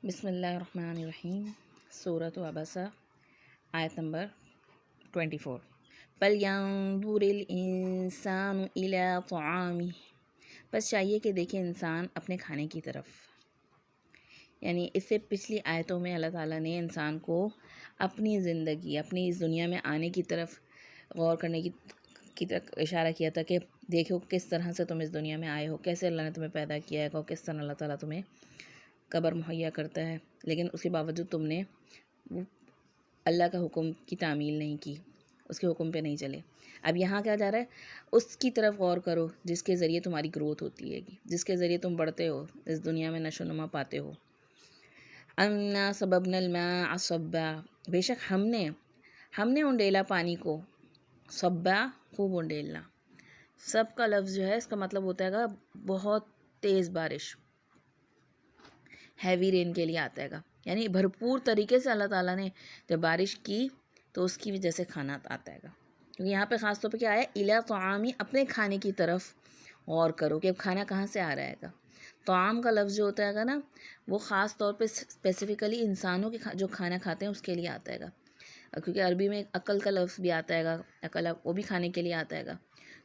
بسم اللہ الرحمن الرحیم۔ سورۃ عبسہ، آیت نمبر 24۔ فَلْيَنظُرِ الْإِنسَانُ إِلَىٰ طَعَامِهِ، بس چاہیے کہ دیکھے انسان اپنے کھانے کی طرف۔ یعنی اس سے پچھلی آیتوں میں اللہ تعالیٰ نے انسان کو اپنی زندگی، اپنی اس دنیا میں آنے کی طرف غور کرنے کی طرف اشارہ کیا تھا کہ دیکھو کس طرح سے تم اس دنیا میں آئے ہو، کیسے اللہ نے تمہیں پیدا کیا ہے، اور کس طرح اللہ تعالیٰ تمہیں قبر مہیا کرتا ہے، لیکن اس کے باوجود تم نے اللہ کا حکم کی تعمیل نہیں کی، اس کے حکم پہ نہیں چلے۔ اب یہاں کیا جا رہا ہے؟ اس کی طرف غور کرو جس کے ذریعے تمہاری گروتھ ہوتی ہے، جس کے ذریعے تم بڑھتے ہو، اس دنیا میں نشو و نما پاتے ہو۔ اَنَّا صَبَبْنَا الْمَاءَ صَبًّا، بے شک ہم نے انڈیلا پانی کو، صبا خوب انڈیلنا۔ سب کا لفظ جو ہے اس کا مطلب ہوتا ہے گا بہت تیز بارش، ہیوی رین کے لیے آتا ہے گا، یعنی بھرپور طریقے سے اللہ تعالیٰ نے جب بارش کی تو اس کی وجہ سے کھانا آتا ہے گا۔ کیونکہ یہاں پہ خاص طور پہ کیا ہے، اِلیٰ طعامی، اپنے کھانے کی طرف غور کرو کہ اب کھانا کہاں سے آ رہا ہے گا۔ طعام کا لفظ جو ہوتا ہے گا نا، وہ خاص طور پہ اسپیسیفکلی انسانوں کے جو کھانا کھاتے ہیں اس کے لیے آتا ہے گا، کیونکہ عربی میں عقل کا لفظ بھی آتا ہے گا، عقل وہ بھی کھانے کے لیے آتا ہے گا،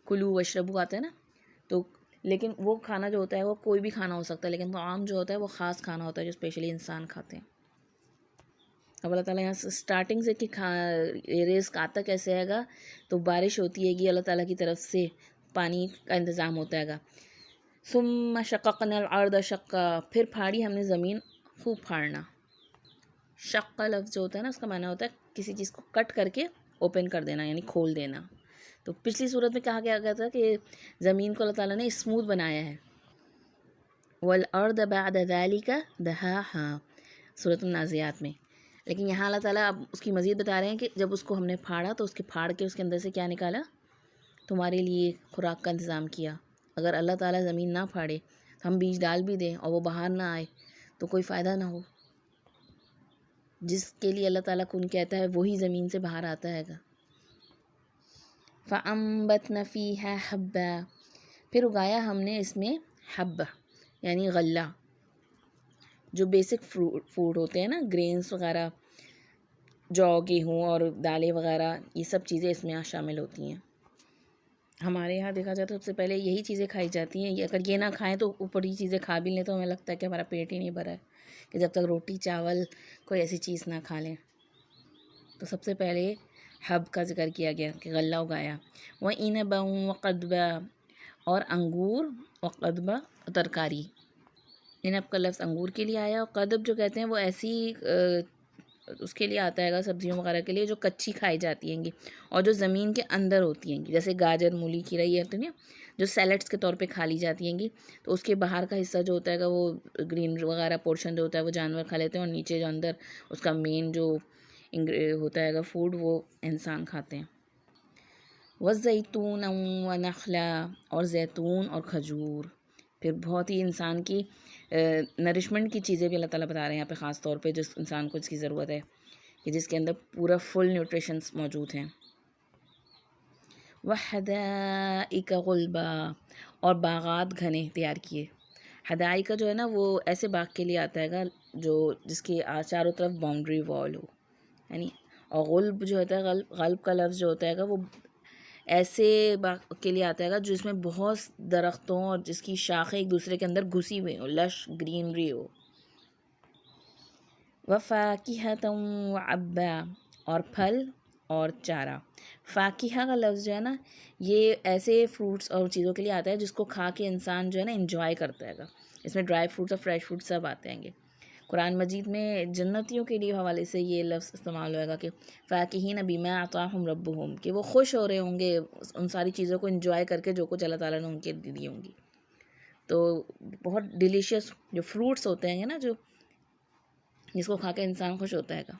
کلو وشربو آتا ہے نا، تو لیکن وہ کھانا جو ہوتا ہے وہ کوئی بھی کھانا ہو سکتا ہے، لیکن طعام جو ہوتا ہے وہ خاص کھانا ہوتا ہے جو اسپیشلی انسان کھاتے ہیں۔ اب اللہ تعالیٰ یہاں سے اسٹارٹنگ سے کہ رزق آتا کیسے ہے گا، تو بارش ہوتی ہے گی اللہ تعالیٰ کی طرف سے، پانی کا انتظام ہوتا ہے گا۔ ثم شققنا الارض شقا، پھر پھاڑی ہم نے زمین خوب پھاڑنا۔ شق کا لفظ جو ہوتا ہے نا، اس کا معنی ہوتا ہے کسی چیز کو کٹ کر کے اوپن کر دینا، یعنی کھول دینا۔ تو پچھلی صورت میں کہا گیا تھا کہ زمین کو اللہ تعالیٰ نے اسموتھ بنایا ہے۔ وَالْأَرْضَ بَعْدَ ذَلِكَ دَحَاهَا، سورۃ النازعات میں۔ لیکن یہاں اللہ تعالیٰ اب اس کی مزید بتا رہے ہیں کہ جب اس کو ہم نے پھاڑا تو اس کے پھاڑ کے اس کے اندر سے کیا نکالا، تمہارے لیے خوراک کا انتظام کیا۔ اگر اللہ تعالیٰ زمین نہ پھاڑے، ہم بیج ڈال بھی دیں اور وہ باہر نہ آئے تو کوئی فائدہ نہ ہو۔ جس کے لیے اللہ تعالیٰ کن کہتا ہے وہی زمین سے باہر آتا ہے گا۔ فَأَنبَتْنَا فِيهَا حَبًّا، پھر اگایا ہم نے اس میں حب، یعنی غلہ، جو بیسک فوڈ ہوتے ہیں نا، گرینز وغیرہ، جو گیہوں اور دالیں وغیرہ، یہ سب چیزیں اس میں شامل ہوتی ہیں۔ ہمارے یہاں دیکھا جائے تو سب سے پہلے یہی چیزیں کھائی جاتی ہیں، اگر یہ نہ کھائیں تو اوپر یہ چیزیں کھا بھی لیں تو ہمیں لگتا ہے کہ ہمارا پیٹ ہی نہیں بھرا ہے، کہ جب تک روٹی چاول کوئی ایسی چیز نہ کھا لیں۔ تو سب سے پہلے حب کا ذکر کیا گیا کہ غلہ اگایا۔ وَإِنَبًا وَقَضْبًا، اور انگور اور قضبہ ترکاری۔ انب کا لفظ انگور کے لیے آیا، اور قضب جو کہتے ہیں وہ ایسی اس کے لیے آتا ہے گا، سبزیوں وغیرہ کے لیے جو کچی کھائی جاتی ہیں گی اور جو زمین کے اندر ہوتی ہیں گی، جیسے گاجر، مولی، کھیرا، یہ ہوتی ہیں جو سیلڈس کے طور پہ کھا لی جاتی ہیں گی، تو اس کے باہر کا حصہ جو ہوتا ہے گا وہ گرین وغیرہ پورشن جو ہوتا ہے وہ جانور کھا لیتے ہیں، اور نیچے جو اندر اس کا مین جو ہوتا ہے گا فوڈ وہ انسان کھاتے ہیں۔ وَالزَّيْتُونَ وَنَخْلًا، اور زیتون اور کھجور۔ پھر بہت ہی انسان کی نرشمنٹ کی چیزیں بھی اللہ تعالیٰ بتا رہے ہیں یہاں پہ، خاص طور پہ جس انسان کو اس کی ضرورت ہے، کہ جس کے اندر پورا فل نیوٹریشنز موجود ہیں۔ وَحَدَائِقَ غُلْبًا، اور باغات گھنے تیار کیے۔ حدائق جو ہے نا وہ ایسے باغ کے لیے آتا ہے گا جو جس کے چاروں طرف باؤنڈری وال ہو، یعنی، اور غلب جو ہوتا ہے، غلب کا لفظ جو ہوتا ہے گا وہ ایسے باغ کے لیے آتا ہے گا جس میں بہت درختوں اور جس کی شاخیں ایک دوسرے کے اندر گھسی ہوئی ہوں، لش گرینری ہو۔ وَفَاكِهَةً وَعَبًّا، اور پھل اور چارہ۔ فاکہہ کا لفظ جو ہے نا، یہ ایسے فروٹس اور چیزوں کے لیے آتا ہے جس کو کھا کے انسان جو ہے نا انجوائے کرتا ہے گا۔ اس میں ڈرائی فروٹس اور فریش فروٹس سب آتے ہیں گے۔ قرآن مجید میں جنتیوں کے لیے حوالے سے یہ لفظ استعمال ہوئے گا کہ فاکہین بما آتاہم ربہم، کہ وہ خوش ہو رہے ہوں گے ان ساری چیزوں کو انجوائے کر کے جو کچھ اللہ تعالیٰ نے ان کے دی ہوں گی۔ تو بہت ڈیلیشیس جو فروٹس ہوتے ہیں نا، جو جس کو کھا کے انسان خوش ہوتا ہے گا۔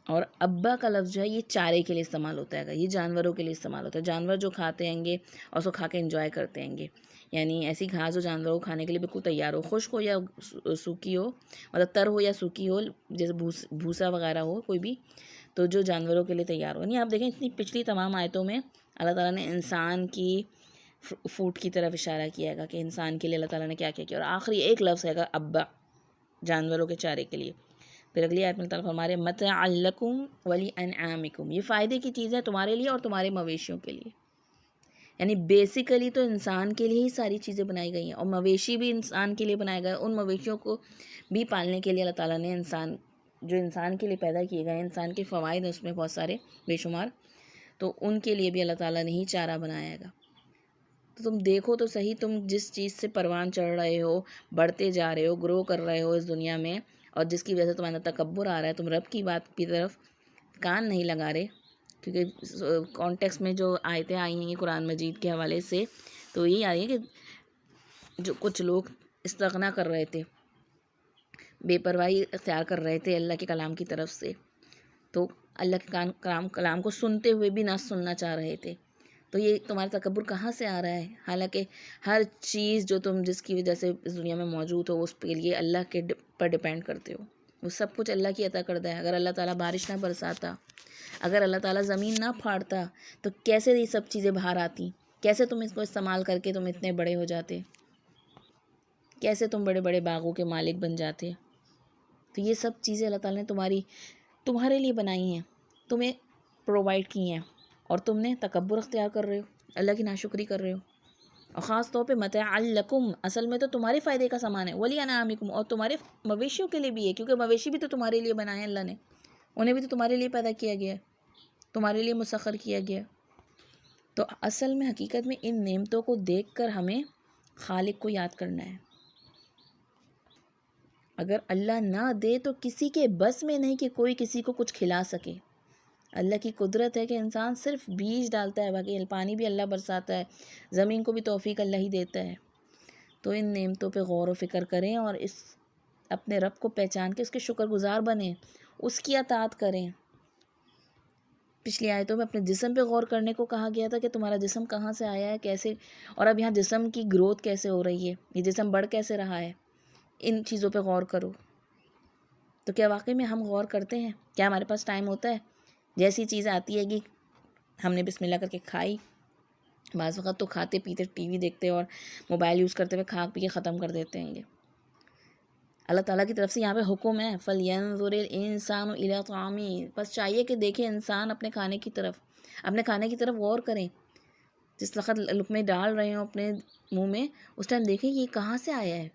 اور ابا کا لفظ جو ہے یہ چارے کے لیے استعمال ہوتا ہے گا، یہ جانوروں کے لیے استعمال ہوتا ہے، جانور جو کھاتے ہیں گے اور اس کو کھا کے انجوائے کرتے ہیں گے، یعنی ایسی گھاس جو جانوروں کو کھانے کے لیے بالکل تیار ہو، خشک ہو یا سوکھی ہو، مطلب تر ہو یا سوکھی ہو، جیسے بھوسا وغیرہ ہو کوئی بھی، تو جو جانوروں کے لیے تیار ہو۔ یعنی آپ دیکھیں اتنی پچھلی تمام آیتوں میں اللہ تعالیٰ نے انسان کی فوڈ کی طرف اشارہ کیا گا کہ انسان کے لیے اللہ تعالیٰ نے کیا کیا کیا، اور آخری ایک لفظ ہے گا ابا، جانوروں کے چارے کے لیے. پھر اگلی آیت میں اللہ تعالیٰ فرما رہے متاعا لکم ولانعامکم، یہ فائدے کی چیز ہے تمہارے لیے اور تمہارے مویشیوں کے لیے. یعنی بیسیکلی تو انسان کے لیے ہی ساری چیزیں بنائی گئی ہیں، اور مویشی بھی انسان کے لیے بنائے گئے. ان مویشیوں کو بھی پالنے کے لیے اللہ تعالیٰ نے جو انسان کے لیے پیدا کیے گئے ہیں، انسان کے فوائد ہیں اس میں بہت سارے بے شمار، تو ان کے لیے بھی اللہ تعالیٰ نے ہی چارہ بنایا گا. تو تم دیکھو تو صحیح، تم جس چیز سے پروان چڑھ رہے ہو، بڑھتے جا رہے ہو، گرو کر رہے ہو اس دنیا میں، اور جس کی وجہ سے تمہارا تکبر آ رہا ہے، تم رب کی بات کی طرف کان نہیں لگا رہے. کیونکہ کانٹیکس میں جو آیتیں آئی ہیں قرآن مجید کے حوالے سے، تو یہی آ رہی ہے کہ جو کچھ لوگ استغنا کر رہے تھے، بے پرواہی اختیار کر رہے تھے اللہ کے کلام کی طرف سے، تو اللہ کے کلام کو سنتے ہوئے بھی نہ سننا چاہ رہے تھے. تو یہ تمہارا تکبر کہاں سے آ رہا ہے؟ حالانکہ ہر چیز جو تم جس کی وجہ سے اس دنیا میں موجود ہو، اس کے لیے اللہ کے پر ڈیپینڈ کرتے ہو. وہ سب کچھ اللہ کی عطا کردہ ہے. اگر اللہ تعالیٰ بارش نہ برساتا، اگر اللہ تعالیٰ زمین نہ پھاڑتا، تو کیسے یہ سب چیزیں باہر آتی؟ کیسے تم اس کو استعمال کر کے تم اتنے بڑے ہو جاتے؟ کیسے تم بڑے بڑے باغوں کے مالک بن جاتے؟ تو یہ سب چیزیں اللہ تعالیٰ نے تمہارے لیے بنائی ہیں، تمہیں پرووائڈ کی ہیں، اور تم نے تکبر اختیار کر رہے ہو، اللہ کی ناشکری کر رہے ہو. اور خاص طور پہ متاعا لکم، اصل میں تو تمہارے فائدے کا سامان ہے، ولانعامکم، اور تمہارے مویشیوں کے لیے بھی ہے، کیونکہ مویشی بھی تو تمہارے لیے بنائے ہیں اللہ نے، انہیں بھی تو تمہارے لیے پیدا کیا گیا ہے، تمہارے لیے مسخر کیا گیا. تو اصل میں حقیقت میں ان نعمتوں کو دیکھ کر ہمیں خالق کو یاد کرنا ہے. اگر اللہ نہ دے تو کسی کے بس میں نہیں کہ کوئی کسی کو کچھ کھلا سکے. اللہ کی قدرت ہے کہ انسان صرف بیج ڈالتا ہے، باقی پانی بھی اللہ برساتا ہے، زمین کو بھی توفیق اللہ ہی دیتا ہے. تو ان نعمتوں پہ غور و فکر کریں، اور اپنے رب کو پہچان کے اس کے شکر گزار بنیں، اس کی اطاعت کریں. پچھلی آیتوں میں اپنے جسم پہ غور کرنے کو کہا گیا تھا کہ تمہارا جسم کہاں سے آیا ہے، کیسے، اور اب یہاں جسم کی گروتھ کیسے ہو رہی ہے، یہ جسم بڑھ کیسے رہا ہے. ان چیزوں پہ غور کرو. تو کیا واقعی میں ہم غور کرتے ہیں؟ کیا ہمارے پاس ٹائم ہوتا ہے؟ جیسی چیز آتی ہے کہ ہم نے بسم اللہ کر کے کھائی، بعض وقت تو کھاتے پیتے ٹی وی دیکھتے اور موبائل یوز کرتے ہوئے کھا پی کے ختم کر دیتے ہیں. اللہ تعالیٰ کی طرف سے یہاں پہ حکم ہے فَلْيَنظُرِ الْإِنسَانُ إِلَىٰ طَعَامِهِ، بس چاہیے کہ دیکھیں انسان اپنے کھانے کی طرف غور کریں. جس وقت لقمے ڈال رہے ہوں اپنے منہ میں، اس ٹائم دیکھیں یہ کہاں سے آیا ہے.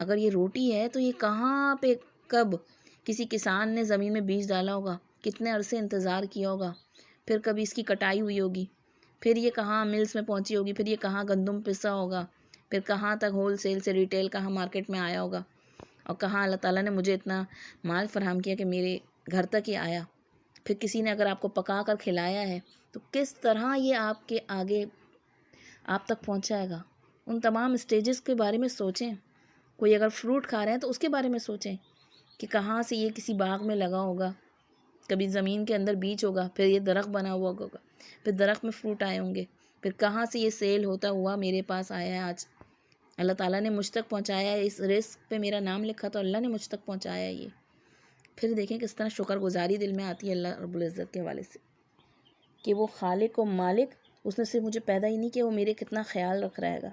اگر یہ روٹی ہے تو یہ کہاں پہ کب کسی کسان نے زمین میں بیج ڈالا ہوگا، کتنے عرصے انتظار کیا ہوگا، پھر کبھی اس کی کٹائی ہوئی ہوگی، پھر یہ کہاں ملز میں پہنچی ہوگی، پھر یہ کہاں گندم پسا ہوگا، پھر کہاں تک ہول سیل سے ریٹیل کہاں مارکیٹ میں آیا ہوگا، اور کہاں اللہ تعالیٰ نے مجھے اتنا مال فراہم کیا کہ میرے گھر تک ہی آیا. پھر کسی نے اگر آپ کو پکا کر کھلایا ہے تو کس طرح یہ آپ کے آگے آپ تک پہنچائے گا. ان تمام اسٹیجز کے بارے میں سوچیں. کوئی اگر فروٹ کھا رہے ہیں تو اس کے بارے میں سوچیں کہ کہاں سے یہ کسی باغ میں لگا ہوگا، کبھی زمین کے اندر بیج ہوگا، پھر یہ درخت بنا ہوا ہوگا، پھر درخت میں فروٹ آئے ہوں گے، پھر کہاں سے یہ سیل ہوتا ہوا میرے پاس آیا ہے. آج اللہ تعالیٰ نے مجھ تک پہنچایا ہے، اس رزق پہ میرا نام لکھا تو اللہ نے مجھ تک پہنچایا ہے یہ. پھر دیکھیں کس طرح شکر گزاری دل میں آتی ہے اللہ رب العزت کے حوالے سے کہ وہ خالق و مالک، اس نے صرف مجھے پیدا ہی نہیں کیا، وہ میرے کتنا خیال رکھ رہے گا،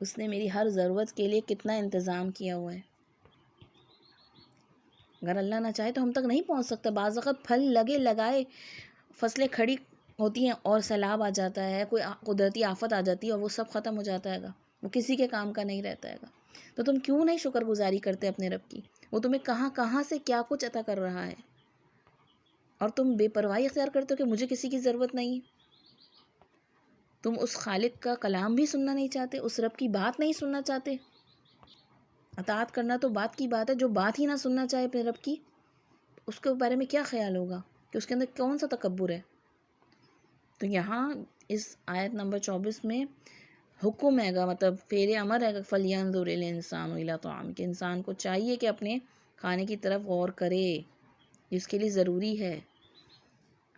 اس نے میری ہر ضرورت کے لیے کتنا انتظام کیا ہوا ہے. اگر اللہ نہ چاہے تو ہم تک نہیں پہنچ سکتا. بعض وقت پھل لگائے فصلیں کھڑی ہوتی ہیں اور سیلاب آ جاتا ہے، کوئی قدرتی آفت آ جاتی ہے اور وہ سب ختم ہو جاتا ہے گا، وہ کسی کے کام کا نہیں رہتا ہے گا. تو تم کیوں نہیں شکر گزاری کرتے اپنے رب کی؟ وہ تمہیں کہاں سے کیا کچھ عطا کر رہا ہے، اور تم بے پرواہی اختیار کرتے ہو کہ مجھے کسی کی ضرورت نہیں. تم اس خالق کا کلام بھی سننا نہیں چاہتے، اس رب کی بات نہیں سننا چاہتے. اطاعت کرنا تو بات کی بات ہے، جو بات ہی نہ سننا چاہے اپنے رب کی، اس کے بارے میں کیا خیال ہوگا کہ اس کے اندر کون سا تکبر ہے. تو یہاں اس آیت نمبر 24 میں حکم ہے گا، مطلب فعل امر ہے گا فَلْيَنظُرِ الْإِنسَانُ إِلَىٰ طَعَامِهِ، کہ انسان کو چاہیے کہ اپنے کھانے کی طرف غور کرے. اس کے لیے ضروری ہے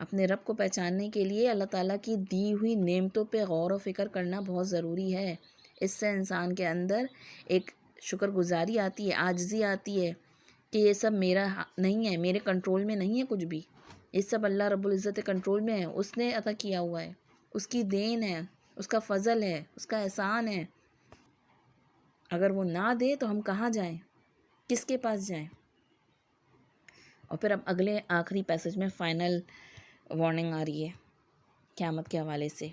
اپنے رب کو پہچاننے کے لیے اللہ تعالیٰ کی دی ہوئی نعمتوں پہ غور و فکر کرنا بہت ضروری ہے. اس سے انسان کے اندر ایک شکر گزاری آتی ہے، عاجزی آتی ہے کہ یہ سب میرا نہیں ہے، میرے کنٹرول میں نہیں ہے کچھ بھی، یہ سب اللہ رب العزت کنٹرول میں ہے، اس نے عطا کیا ہوا ہے، اس کی دین ہے، اس کا فضل ہے، اس کا احسان ہے. اگر وہ نہ دے تو ہم کہاں جائیں؟ کس کے پاس جائیں؟ اور پھر اب اگلے آخری پیسج میں فائنل وارننگ آ رہی ہے قیامت کے حوالے سے